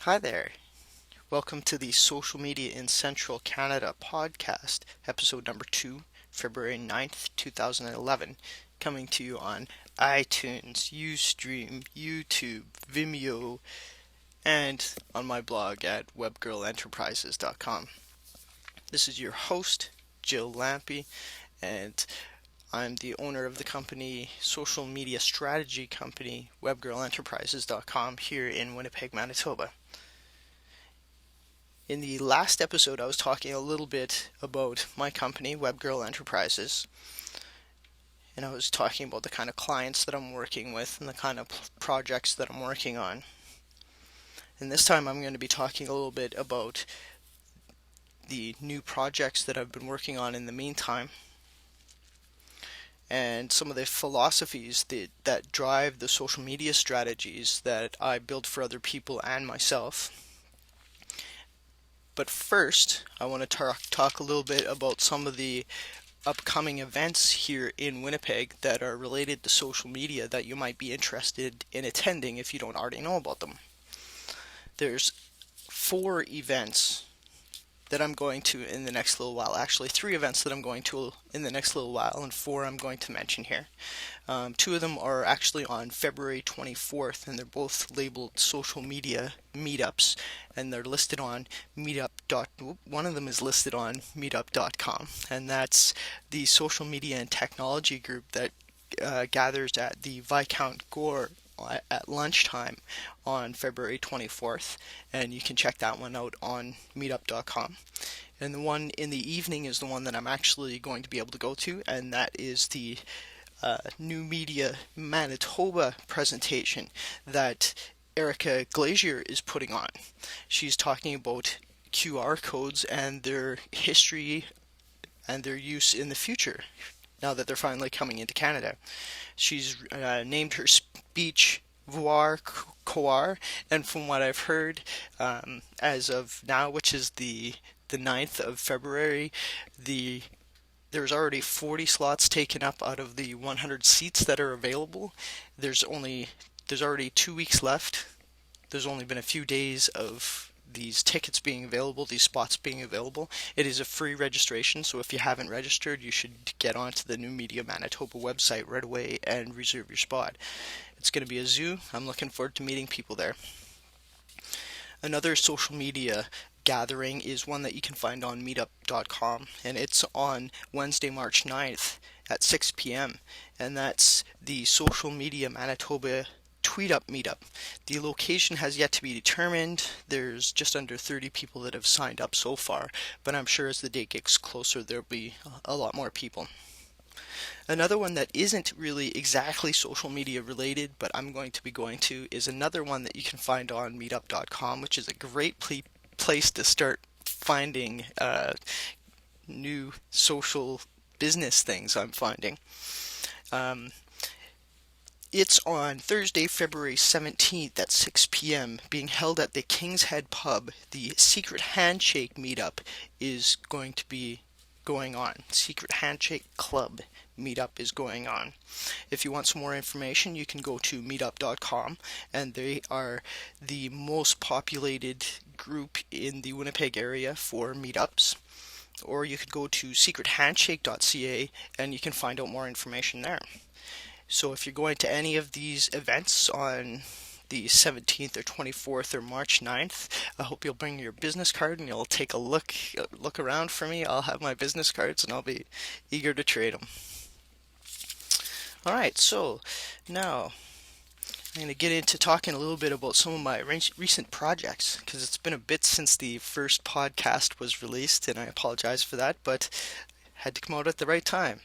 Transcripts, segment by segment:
Hi there. Welcome to the Social Media in Central Canada podcast, episode number 2, February 9th, 2011, coming to you on iTunes, Ustream, YouTube, Vimeo, and on my blog at WebGrrlenterprises.com. This is your host, Jill Lampi, and I'm the owner of the company, social media strategy company, WebGrrlenterprises.com, here in Winnipeg, Manitoba. In the last episode, I was talking a little bit about my company, WebGrrl Enterprises, and I was talking about the kind of clients that I'm working with and the kind of projects that I'm working on. And this time I'm going to be talking a little bit about the new projects that I've been working on in the meantime, and some of the philosophies that drive the social media strategies that I build for other people and myself. But first, I want to talk a little bit about some of the upcoming events here in Winnipeg that are related to social media that you might be interested in attending if you don't already know about them. There's 4 events that I'm going to in the next little while. Actually, 3 events that I'm going to in the next little while, and 4 I'm going to mention here. 2 of them are actually on February 24th, and they're both labeled social media meetups, and they're listed on one of them is listed on meetup.com, and that's the social media and technology group that gathers at the Viscount Gore at lunchtime on February 24th, and you can check that one out on meetup.com. And the one in the evening is the one that I'm actually going to be able to go to, and that is the New Media Manitoba presentation that Erica Glazier is putting on. She's talking about QR codes and their history and their use in the future, now that they're finally coming into Canada. She's named her speech Voir Coir, and from what I've heard, as of now, which is the 9th of February, there's already 40 slots taken up out of the 100 seats that are available. There's already 2 weeks left. There's only been a few days of these tickets being available, these spots being available. It is a free registration, so if you haven't registered, you should get onto the New Media Manitoba website right away and reserve your spot. It's going to be a zoo. I'm looking forward to meeting people there. Another social media gathering is one that you can find on meetup.com, and it's on Wednesday, March 9th at 6 p.m., and that's the Social Media Manitoba Tweet Up Meetup. The location has yet to be determined. There's just under 30 people that have signed up so far, but I'm sure as the date gets closer there'll be a lot more people. Another one that isn't really exactly social media related, but I'm going to be going to, is another one that you can find on meetup.com, which is a great place to start finding new social business things, I'm finding. It's on Thursday, February 17th at 6 p.m., being held at the King's Head Pub. The Secret Handshake Meetup is going to be going on. Secret Handshake Club Meetup is going on. If you want some more information, you can go to meetup.com, and they are the most populated group in the Winnipeg area for meetups. Or you could go to secrethandshake.ca, and you can find out more information there. So if you're going to any of these events on the 17th or 24th or March 9th, I hope you'll bring your business card and you'll take a look around for me. I'll have my business cards and I'll be eager to trade them. Alright, so now I'm going to get into talking a little bit about some of my recent projects, because it's been a bit since the first podcast was released, and I apologize for that, but had to come out at the right time.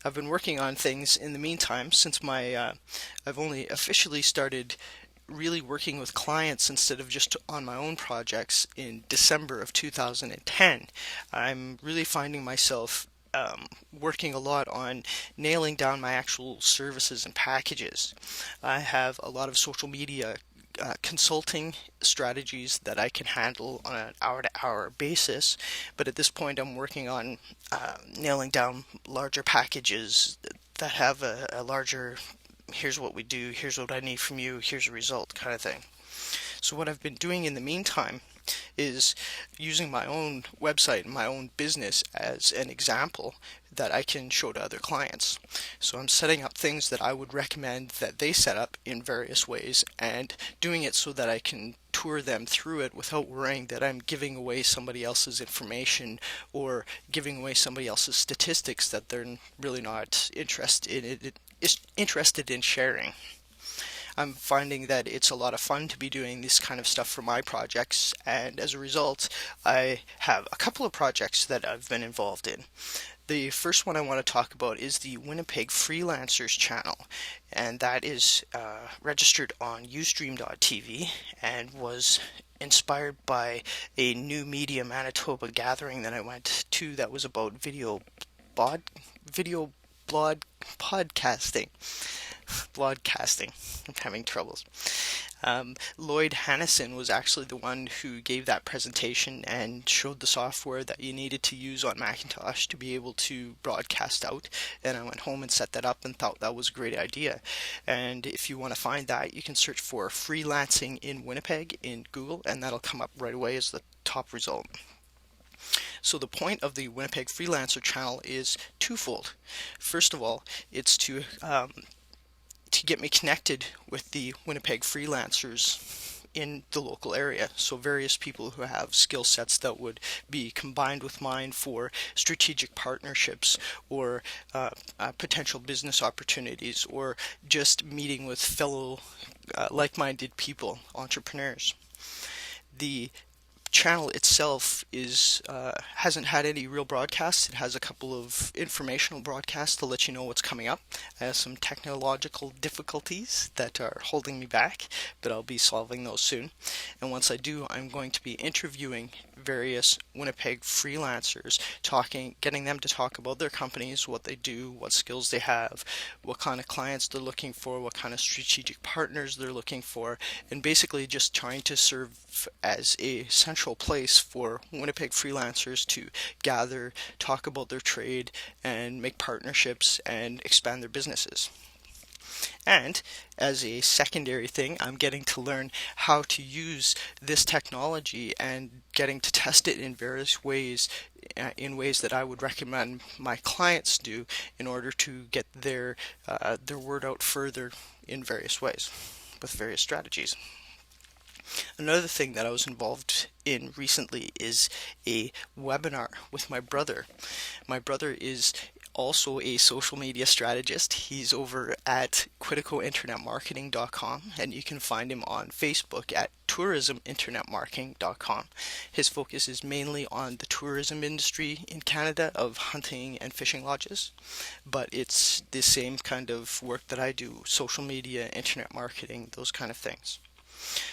I've been working on things in the meantime since I've only officially started really working with clients instead of just on my own projects in December of 2010. I'm really finding myself working a lot on nailing down my actual services and packages. I have a lot of social media consulting strategies that I can handle on an hour-to-hour basis, but at this point I'm working on nailing down larger packages that have a larger, here's what we do, here's what I need from you, here's a result kind of thing. So what I've been doing in the meantime is using my own website and my own business as an example that I can show to other clients. So I'm setting up things that I would recommend that they set up in various ways and doing it so that I can tour them through it without worrying that I'm giving away somebody else's information or giving away somebody else's statistics that they're really not interested in sharing. I'm finding that it's a lot of fun to be doing this kind of stuff for my projects, and as a result, I have a couple of projects that I've been involved in. The first one I want to talk about is the Winnipeg Freelancers channel, and that is registered on Ustream.tv and was inspired by a New Media Manitoba gathering that I went to that was about video blog podcasting. Broadcasting. I'm having troubles. Lloyd Hannison was actually the one who gave that presentation and showed the software that you needed to use on Macintosh to be able to broadcast out. And I went home and set that up and thought that was a great idea. And if you want to find that, you can search for freelancing in Winnipeg in Google, and that'll come up right away as the top result. So the point of the Winnipeg Freelancer channel is twofold. First of all, it's to get me connected with the Winnipeg freelancers in the local area. So various people who have skill sets that would be combined with mine for strategic partnerships or potential business opportunities, or just meeting with fellow like-minded people, entrepreneurs. The channel itself is hasn't had any real broadcasts. It has a couple of informational broadcasts to let you know what's coming up. I have some technological difficulties that are holding me back, but I'll be solving those soon. And once I do, I'm going to be interviewing various Winnipeg freelancers, getting them to talk about their companies, what they do, what skills they have, what kind of clients they're looking for, what kind of strategic partners they're looking for, and basically just trying to serve as a central place for Winnipeg freelancers to gather, talk about their trade, and make partnerships and expand their businesses. And as a secondary thing, I'm getting to learn how to use this technology and getting to test it in various ways, in ways that I would recommend my clients do in order to get their word out further in various ways with various strategies. Another thing that I was involved in recently is a webinar with my brother. My brother is also a social media strategist. He's over at quiticointernetmarketing.com, and you can find him on Facebook at tourisminternetmarketing.com. His focus is mainly on the tourism industry in Canada of hunting and fishing lodges, but it's the same kind of work that I do: social media, internet marketing, those kind of things.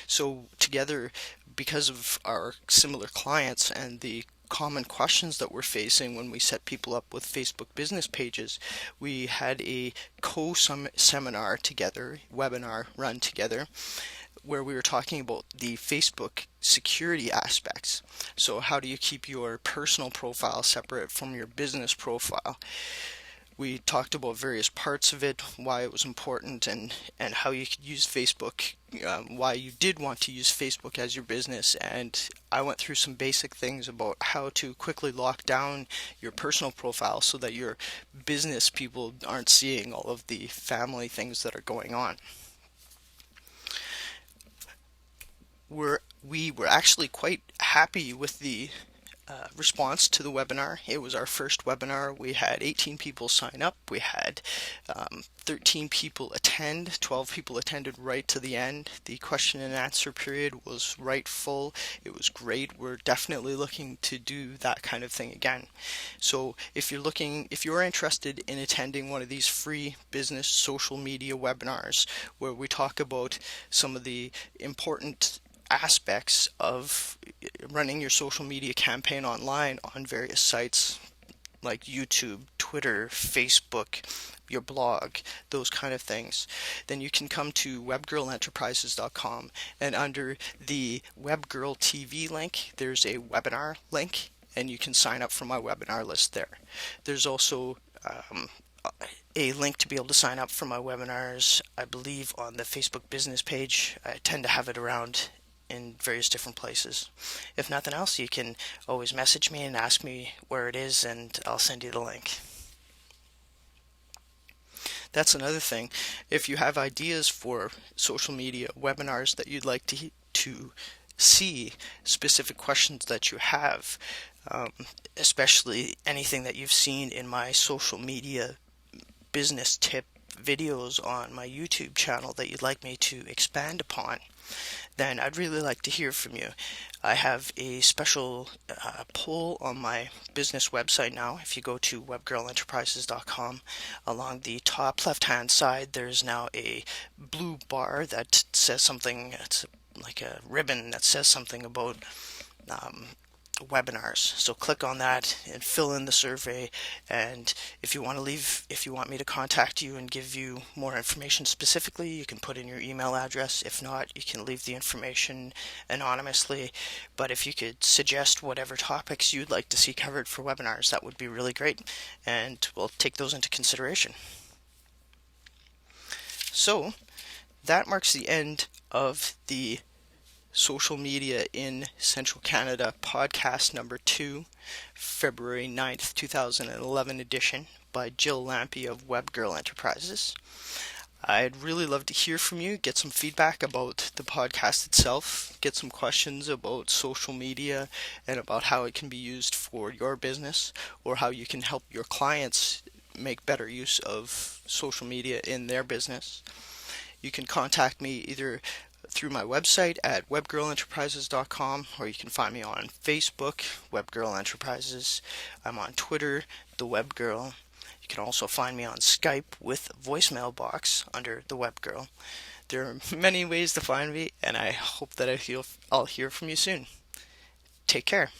So together, because of our similar clients and the common questions that we're facing when we set people up with Facebook business pages, we had a co-seminar together, webinar run together, where we were talking about the Facebook security aspects. So how do you keep your personal profile separate from your business profile? We talked about various parts of it, why it was important, and how you could use Facebook, why you did want to use Facebook as your business. And I went through some basic things about how to quickly lock down your personal profile so that your business people aren't seeing all of the family things that are going on. We were actually quite happy with the response to the webinar. It was our first webinar. We had 18 people sign up. We had 13 people attend. 12 people attended right to the end. The question and answer period was right full. It was great. We're definitely looking to do that kind of thing again. So if you're interested in attending one of these free business social media webinars where we talk about some of the important aspects of running your social media campaign online on various sites like YouTube, Twitter, Facebook, your blog, those kind of things, then you can come to WebGrrlenterprises.com, and under the WebGrrl TV link, there's a webinar link, and you can sign up for my webinar list there. There's also a link to be able to sign up for my webinars, I believe, on the Facebook business page. I tend to have it around in various different places. If nothing else, you can always message me and ask me where it is, and I'll send you the link. That's another thing. If you have ideas for social media webinars that you'd like to see, specific questions that you have, um, especially anything that you've seen in my social media business tip videos on my YouTube channel that you'd like me to expand upon, then I'd really like to hear from you. I have a special poll on my business website now. If you go to WebGrrlenterprises.com, along the top left-hand side, there's now a blue bar that says something. It's like a ribbon that says something about webinars. So click on that and fill in the survey. And if you want me to contact you and give you more information specifically, you can put in your email address. If not, you can leave the information anonymously. But if you could suggest whatever topics you'd like to see covered for webinars, that would be really great, and we'll take those into consideration. So that marks the end of the Social Media in Central Canada podcast number 2, February 9th, 2011 edition by Jill Lampi of WebGrrl Enterprises. I'd really love to hear from you, get some feedback about the podcast itself, get some questions about social media and about how it can be used for your business, or how you can help your clients make better use of social media in their business. You can contact me either through my website at webgrrlenterprises.com, or you can find me on Facebook, WebGrrl Enterprises. I'm on Twitter, The WebGrrl. You can also find me on Skype with voicemail box under The WebGrrl. There are many ways to find me, and I hope that I'll hear from you soon. Take care.